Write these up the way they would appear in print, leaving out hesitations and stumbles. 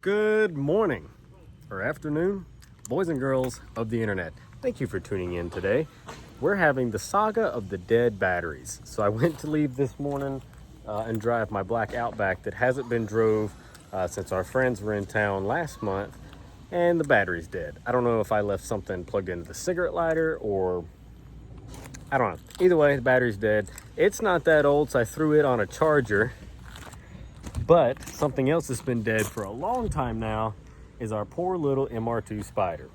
Good morning or afternoon, boys and girls of the internet. Thank you for tuning in today. We're having the saga of the dead batteries. So I went to leave this morning and drive my black Outback that hasn't been drove since our friends were in town last month, and the battery's dead. I don't know if I left something plugged into the cigarette lighter or I don't know. Either way, the battery's dead. It's not that old, so I threw it on a charger. But something else that's been dead for a long time now is our poor little MR2 Spyder.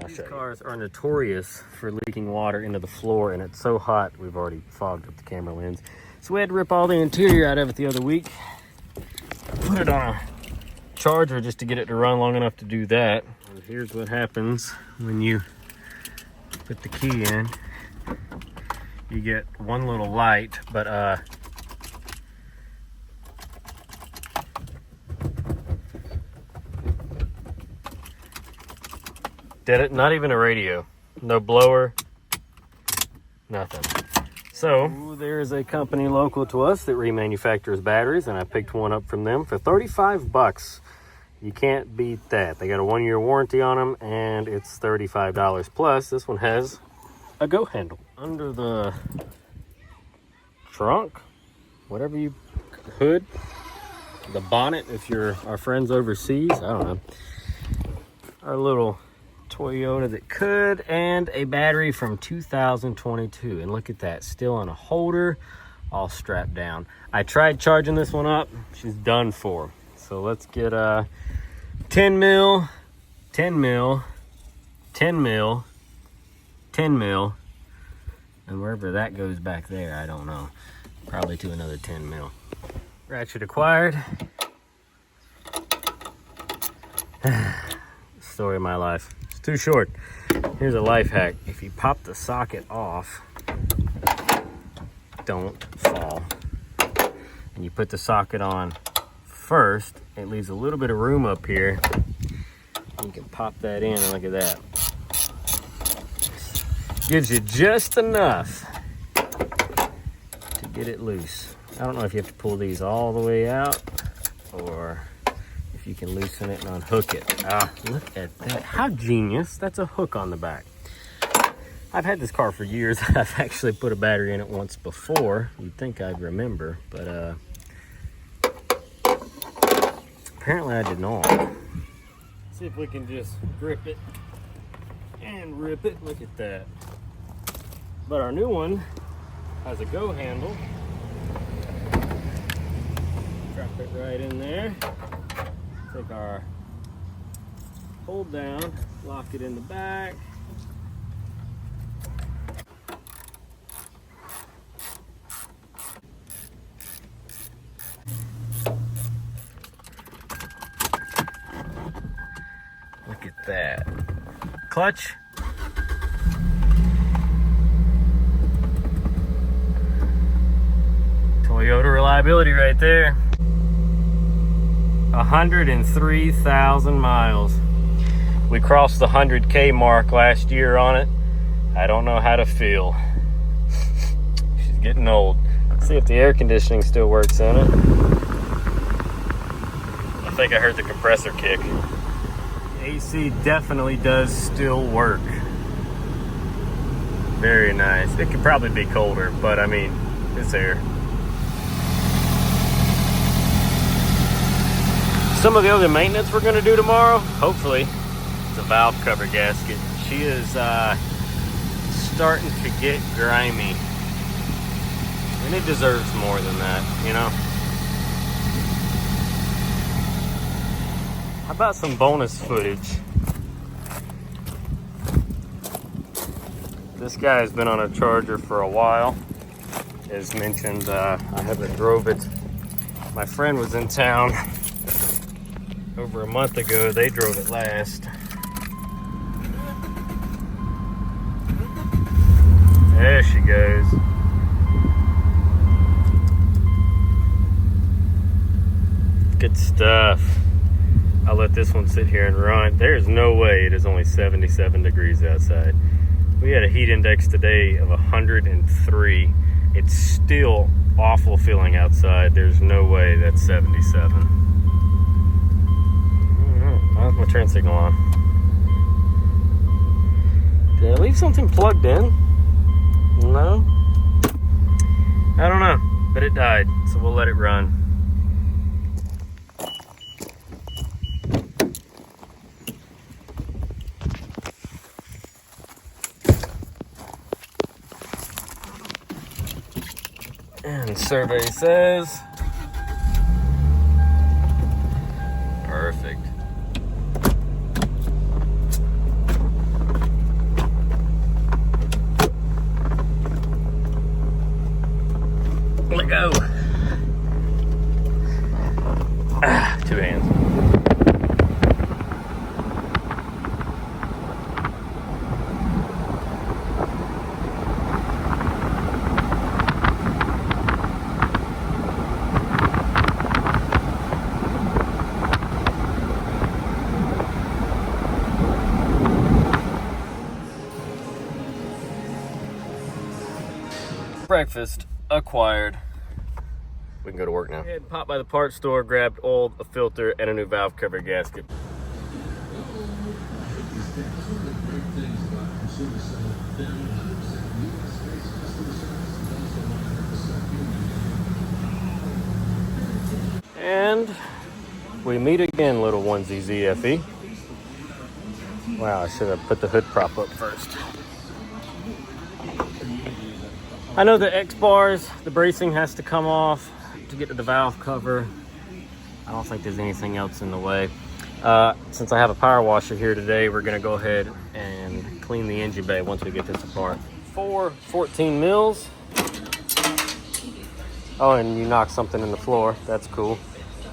These cars are notorious for leaking water into the floor, and it's so hot we've already fogged up the camera lens. So we had to rip all the interior out of it the other week. Put it on a charger just to get it to run long enough to do that. And here's what happens when you put the key in. You get one little light, but did it? Not even a radio. No blower. Nothing. So there's a company local to us that remanufactures batteries, and I picked one up from them for 35 bucks. You can't beat that. They got a 1-year warranty on them, and it's $35 plus. This one has a go handle under the trunk, whatever you hood, the bonnet if you're our friends overseas. I don't know. Our little Toyota that could, and a battery from 2022, and look at that, still on a holder, all strapped down. I tried charging this one up, she's done for. So let's get 10 mil, 10 mil, 10 mil, 10 mil, and wherever that goes back there, I don't know, probably to another 10 mil. Ratchet acquired. Story of my life. Too short. Here's a life hack. If you pop the socket off, don't fall. And you put the socket on first, it leaves a little bit of room up here. You can pop that in, and look at that. Gives you just enough to get it loose. I don't know if you have to pull these all the way out or if you can loosen it and unhook it. Ah, look at that. How genius. That's a hook on the back. I've had this car for years. I've actually put a battery in it once before. You'd think I'd remember, but apparently I did not. See if we can just grip it and rip it. Look at that. But our new one has a go handle. Drop it right in there. Take our hold down, lock it in the back. Look at that. Clutch. Toyota reliability right there. 103,000 miles. We crossed the 100K mark last year on it. I don't know how to feel. She's getting old. Let's see if the air conditioning still works in it. I think I heard the compressor kick. AC definitely does still work. Very nice. It could probably be colder, but I mean, it's air. Some of the other maintenance we're going to do tomorrow, hopefully, is a valve cover gasket. She is starting to get grimy, and it deserves more than that, you know. How about some bonus footage? This guy has been on a charger for a while. As mentioned, I haven't drove it. My friend was in town over a month ago. They drove it last. There she goes. Good stuff. I'll let this one sit here and run. There's no way it is only 77 degrees outside. We had a heat index today of 103. It's still awful feeling outside. There's no way that's 77. turn signal on. Did I leave something plugged in? No? I don't know, but it died, so we'll let it run. And survey says perfect. Let go. Two hands. Breakfast acquired. We can go to work now. Popped by the parts store, grabbed oil, a filter, and a new valve cover gasket. And we meet again, little onesie ZFE. Wow, I should have put the hood prop up first. I know the X bars, the bracing has to come off to get to the valve cover. I don't think there's anything else in the way. Since I have a power washer here today, we're gonna go ahead and clean the engine bay once we get this apart. 14 mils. Oh, and you knock something in the floor, that's cool.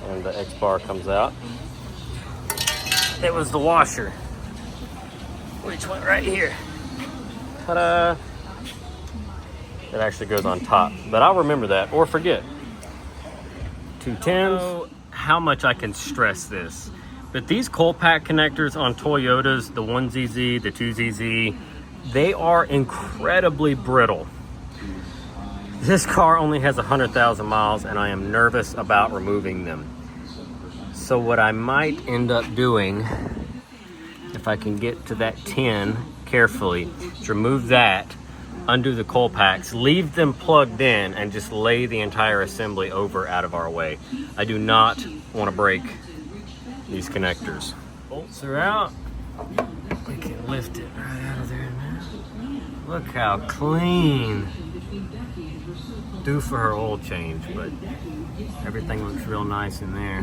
And the X bar comes out. It was the washer, which went right here. Ta-da! It actually goes on top, but I'll remember that or forget. 210s. I don't know how much I can stress this, but these coil pack connectors on Toyotas, the 1ZZ, the 2ZZ, they are incredibly brittle. This car only has 100,000 miles and I am nervous about removing them. So what I might end up doing, if I can get to that 10 carefully, is remove that, undo the coil packs, leave them plugged in, and just lay the entire assembly over out of our way. I do not want to break these connectors. Bolts are out. We can lift it right out of there now. Look how clean. Due for her oil change, but everything looks real nice in there.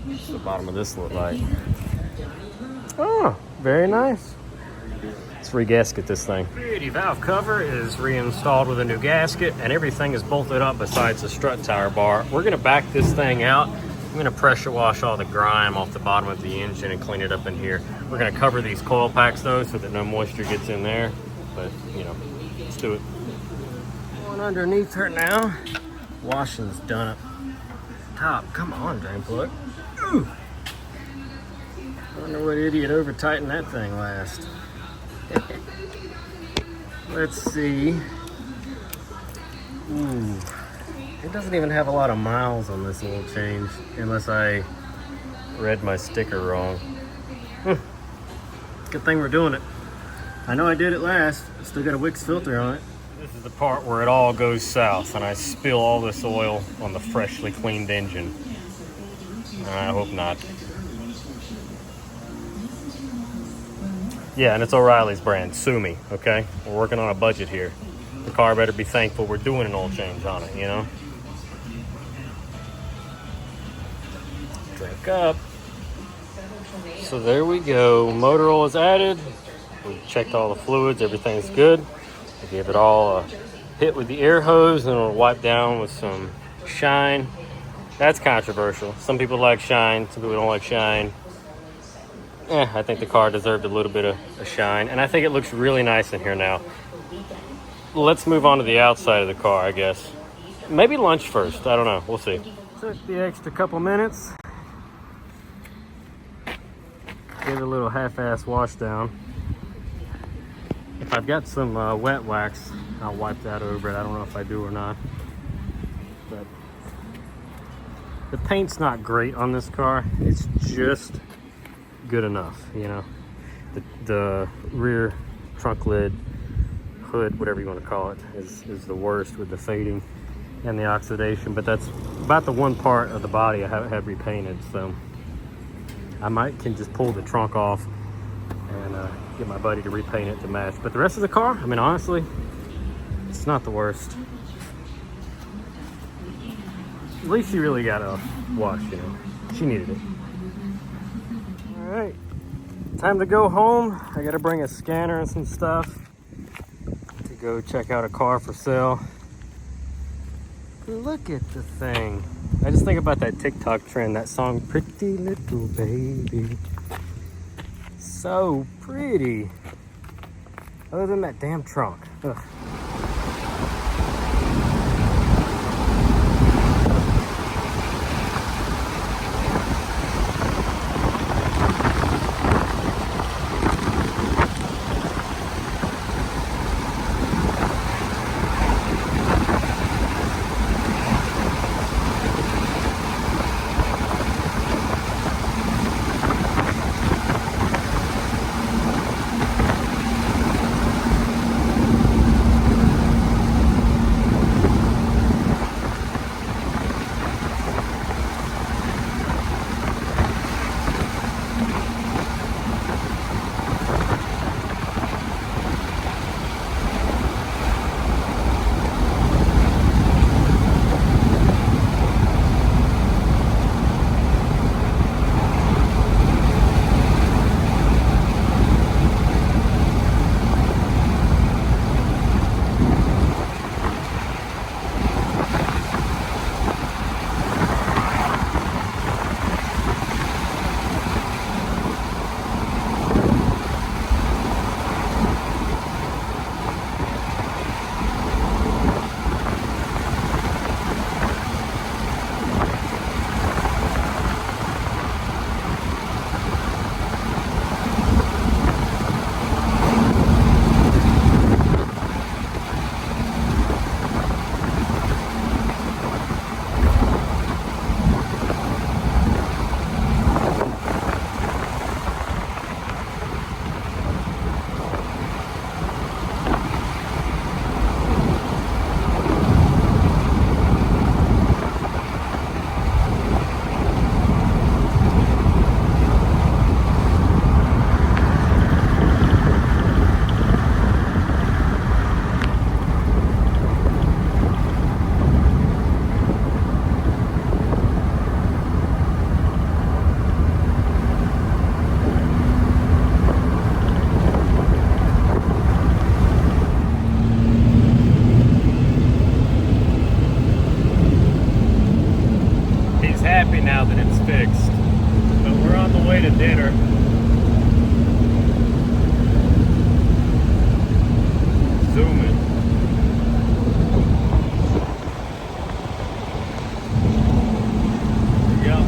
What's the bottom of this look like? Oh, very nice. Let's re-gasket this thing. The valve cover is reinstalled with a new gasket, and everything is bolted up besides the strut tower bar. We're gonna back this thing out. I'm gonna pressure wash all the grime off the bottom of the engine and clean it up in here. We're gonna cover these coil packs though, so that no moisture gets in there. But you know, let's do it. Going underneath her now. Washing's done up top. Come on, drain plug. Ooh. I wonder what idiot over tightened that thing last. Let's see. Ooh, it doesn't even have a lot of miles on this oil change, unless I read my sticker wrong. Good thing we're doing it. I know I did it last. Still got a Wix filter on it. This is the part where it all goes south, and I spill all this oil on the freshly cleaned engine. I hope not. Yeah, and it's O'Reilly's brand. Sue me, okay? We're working on a budget here. The car better be thankful we're doing an oil change on it, you know? Drink up. So there we go. Motor oil is added. We checked all the fluids. Everything's good. I gave it all a hit with the air hose, and it'll wipe down with some shine. That's controversial. Some people like shine. Some people don't like shine. I think the car deserved a little bit of a shine, and I think it looks really nice in here now. Let's move on to the outside of the car, I guess. Maybe lunch first. I don't know. We'll see. Took the extra couple minutes. Give it a little half-ass wash down. If I've got some wet wax, I'll wipe that over it. I don't know if I do or not. But the paint's not great on this car. It's just good enough, you know. The rear trunk lid, hood, whatever you want to call it, is the worst with the fading and the oxidation, but that's about the one part of the body I haven't had repainted, so I can just pull the trunk off and get my buddy to repaint it to match. But the rest of the car, I mean, honestly, it's not the worst. At least she really got a wash, you know. She needed it. All right, time to go home. I gotta bring a scanner and some stuff to go check out a car for sale. Look at the thing. I just think about that TikTok trend, that song, Pretty Little Baby. So pretty. Other than that damn trunk. Ugh. Happy now that it's fixed, but we're on the way to dinner. Zooming. Yep.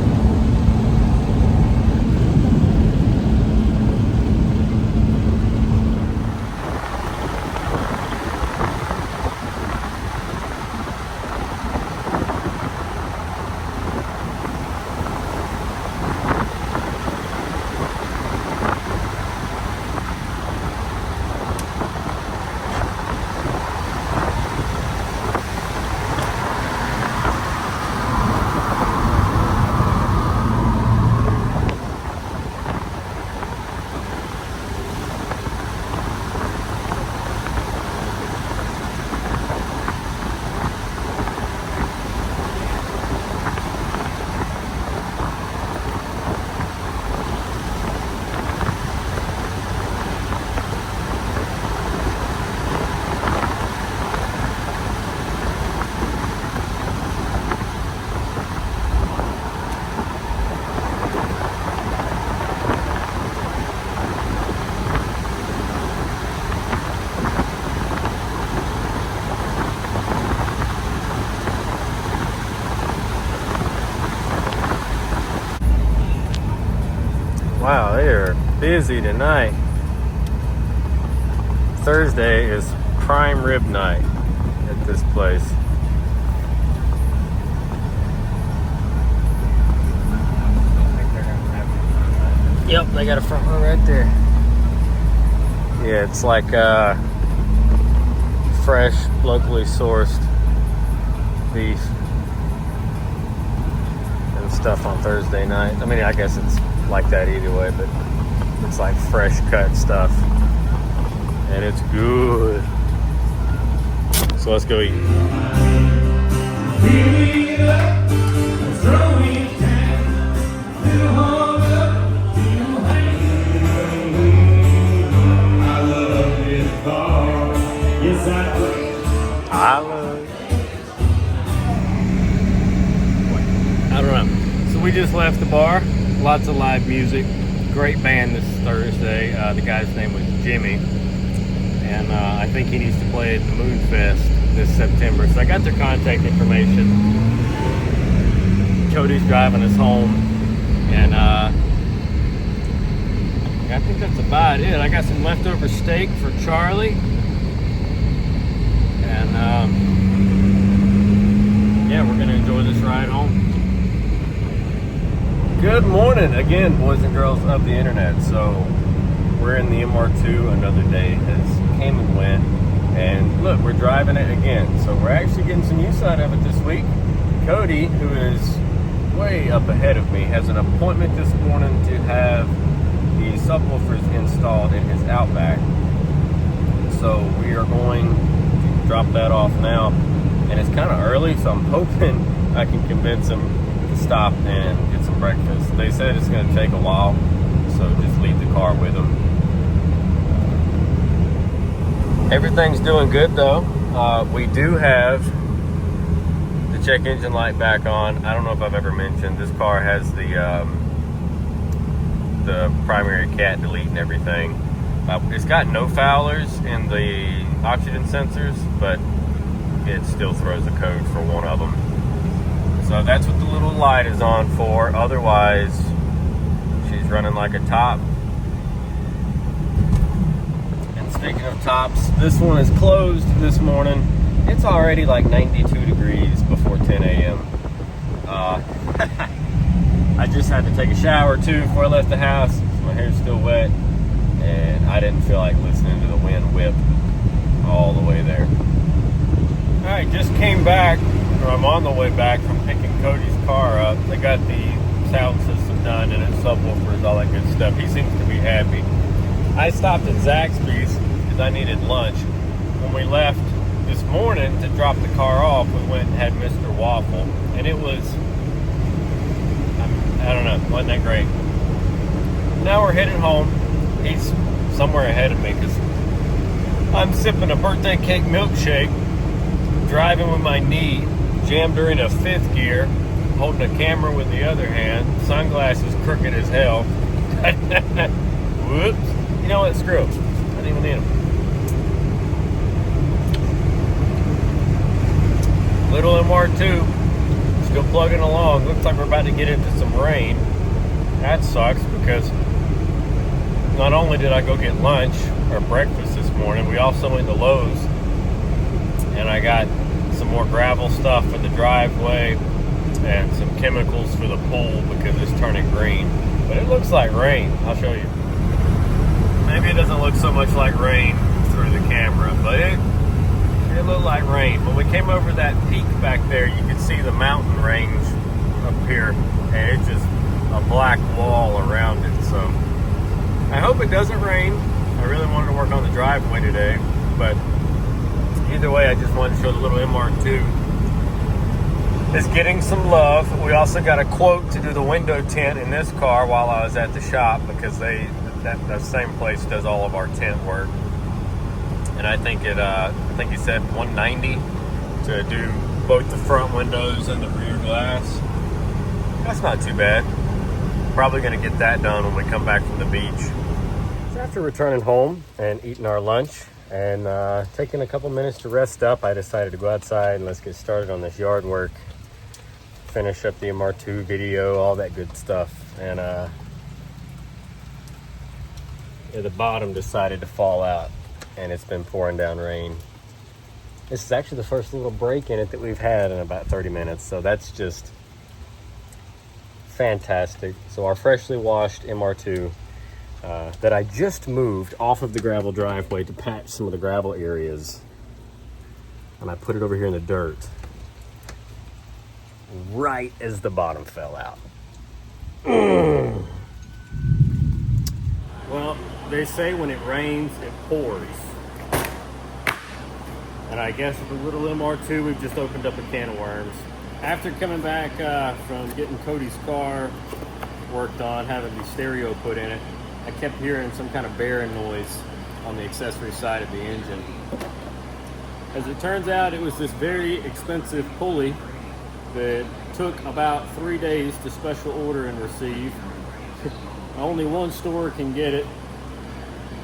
Wow, they are busy tonight. Thursday is prime rib night at this place. Yep, they got a front row right there. Yeah, it's like fresh, locally sourced beef and stuff on Thursday night. I mean, I guess it's like that either way, but it's like fresh cut stuff. And it's good. So let's go eat. I don't know. So we just left the bar. Lots of live music. Great band this Thursday. The guy's name was Jimmy. And I think he needs to play at the Moon Fest this September. So I got their contact information. Cody's driving us home. And I think that's about it. I got some leftover steak for Charlie. And yeah, we're going to enjoy this ride home. Good morning again, boys and girls of the internet. So we're in the MR2. Another day has came and went. And look, we're driving it again. So we're actually getting some use out of it this week. Cody, who is way up ahead of me, has an appointment this morning to have the subwoofers installed in his Outback. So we are going to drop that off now. And it's kind of early, so I'm hoping I can convince him to stop and get some breakfast. They said it's going to take a while, so just leave the car with them. Everything's doing good though. We do have the check engine light back on. I don't know if I've ever mentioned, this car has the primary cat delete and everything. It's got no foulers in the oxygen sensors, but it still throws a code for one of them. So that's what the little light is on for. Otherwise, she's running like a top. And speaking of tops, this one is closed this morning. It's already like 92 degrees before 10 a.m. I just had to take a shower too before I left the house. So my hair's still wet. And I didn't feel like listening to the wind whip all the way there. All right, just came back, or I'm on the way back from picking Cody's car up. They got the sound system done and its subwoofers, all that good stuff. He seems to be happy. I stopped at Zaxby's because I needed lunch. When we left this morning to drop the car off, we went and had Mr. Waffle, and it was, I don't know, wasn't that great. Now we're heading home. He's somewhere ahead of me because I'm sipping a birthday cake milkshake, driving with my knee jammed her in a 5th gear, holding a camera with the other hand, sunglasses crooked as hell. Whoops. You know what? Screw them. I didn't even need them. Little MR2 still plugging along. Looks like we're about to get into some rain. That sucks because not only did I go get lunch or breakfast this morning, we also went to Lowe's and I got some more gravel stuff for the driveway and some chemicals for the pool because it's turning green. But it looks like rain. I'll show you. Maybe it doesn't look so much like rain through the camera, but it looked like rain. When we came over that peak back there, you could see the mountain range up here, and it's just a black wall around it. So I hope it doesn't rain. I really wanted to work on the driveway today, but either way, I just wanted to show the little MR2 is getting some love. We also got a quote to do the window tint in this car while I was at the shop because that same place does all of our tint work. And I think he said $190 to do both the front windows and the rear glass. That's not too bad. Probably going to get that done when we come back from the beach. So after returning home and eating our lunch and taking a couple minutes to rest up, I decided to go outside and let's get started on this yard work. Finish up the MR2 video, all that good stuff. And the bottom decided to fall out and it's been pouring down rain. This is actually the first little break in it that we've had in about 30 minutes. So that's just fantastic. So our freshly washed MR2 that I just moved off of the gravel driveway to patch some of the gravel areas, and I put it over here in the dirt right as the bottom fell out. Well, they say when it rains, it pours. And I guess with the little MR2, we've just opened up a can of worms. After coming back from getting Cody's car worked on, having the stereo put in it, I kept hearing some kind of bearing noise on the accessory side of the engine. As it turns out, it was this very expensive pulley that took about 3 days to special order and receive. Only one store can get it.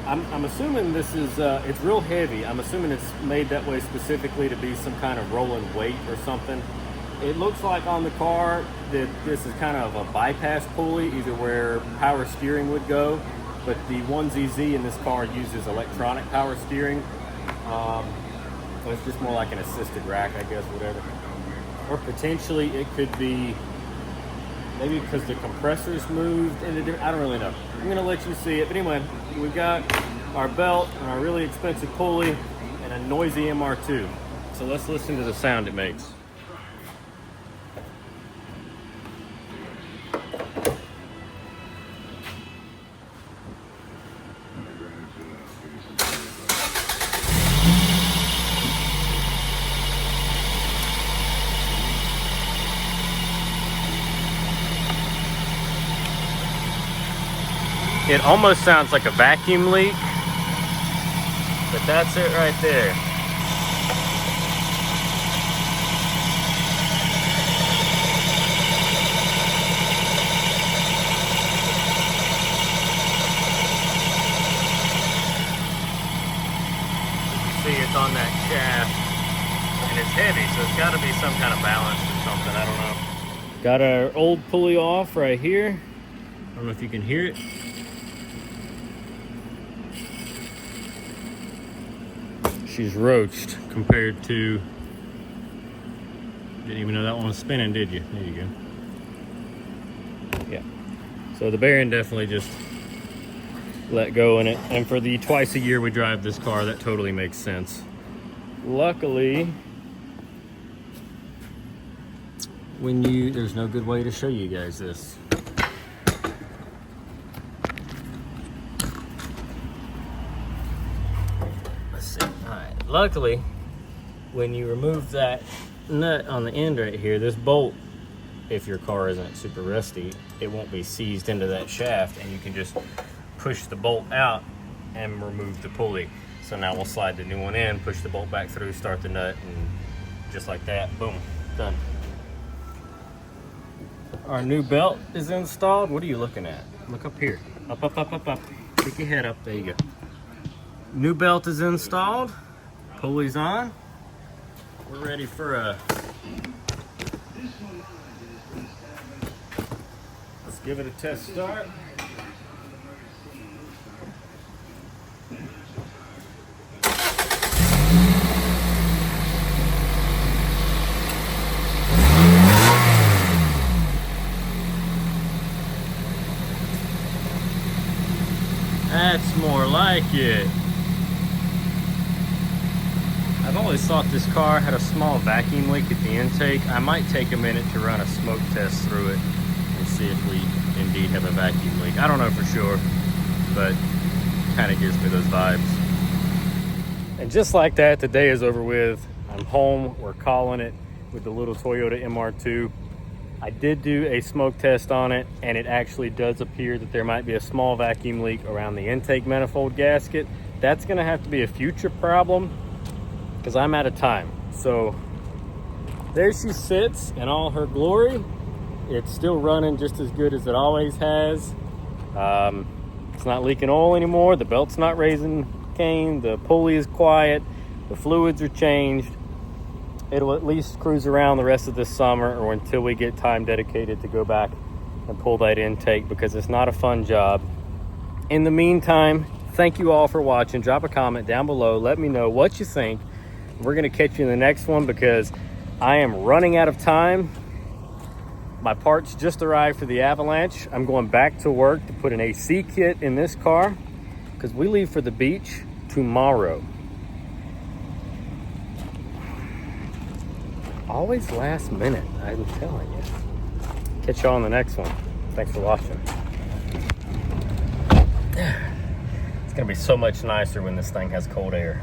I'm assuming this is, it's real heavy. I'm assuming it's made that way specifically to be some kind of rolling weight or something. It looks like on the car that this is kind of a bypass pulley, either where power steering would go, but the 1ZZ in this car uses electronic power steering. So it's just more like an assisted rack, I guess, whatever. Or potentially it could be maybe because the compressor's moved into different, I don't really know. I'm gonna let you see it. But anyway, we got our belt and our really expensive pulley and a noisy MR2. So let's listen to the sound it makes. It almost sounds like a vacuum leak, but that's it right there. See, it's on that shaft, and it's heavy, so it's got to be some kind of balance or something, I don't know. Got our old pulley off right here. I don't know if you can hear it. She's roached compared to, didn't even know that one was spinning, did you? There you go. Yeah. So the bearing definitely just let go in it. And for the twice a year we drive this car, that totally makes sense. Luckily, there's no good way to show you guys this. Luckily, when you remove that nut on the end right here, this bolt, if your car isn't super rusty, it won't be seized into that shaft, and you can just push the bolt out and remove the pulley. So now we'll slide the new one in, push the bolt back through, start the nut, and just like that, boom, done. Our new belt is installed. What are you looking at? Look up here. Up, up, up, up, up. Stick your head up. There you go. New belt is installed. Pulley's on. We're ready for a... Let's give it a test start. That's more like it. I've always thought this car had a small vacuum leak at the intake. I might take a minute to run a smoke test through it and see if we indeed have a vacuum leak. I don't know for sure, but kind of gives me those vibes. And just like that, the day is over with. I'm home. We're calling it with the little Toyota MR2. I did do a smoke test on it, and it actually does appear that there might be a small vacuum leak around the intake manifold gasket. That's going to have to be a future problem because I'm out of time. So there she sits in all her glory. It's still running just as good as it always has. It's not leaking oil anymore. The belt's not raising cane. The pulley is quiet. The fluids are changed. It'll at least cruise around the rest of this summer or until we get time dedicated to go back and pull that intake, because it's not a fun job. In the meantime, thank you all for watching. Drop a comment down below. Let me know what you think. We're going to catch you in the next one because I am running out of time. My parts just arrived for the Avalanche. I'm going back to work to put an AC kit in this car because we leave for the beach tomorrow. Always last minute, I'm telling you. Catch y'all on the next one. Thanks for watching. It's gonna be so much nicer when this thing has cold air.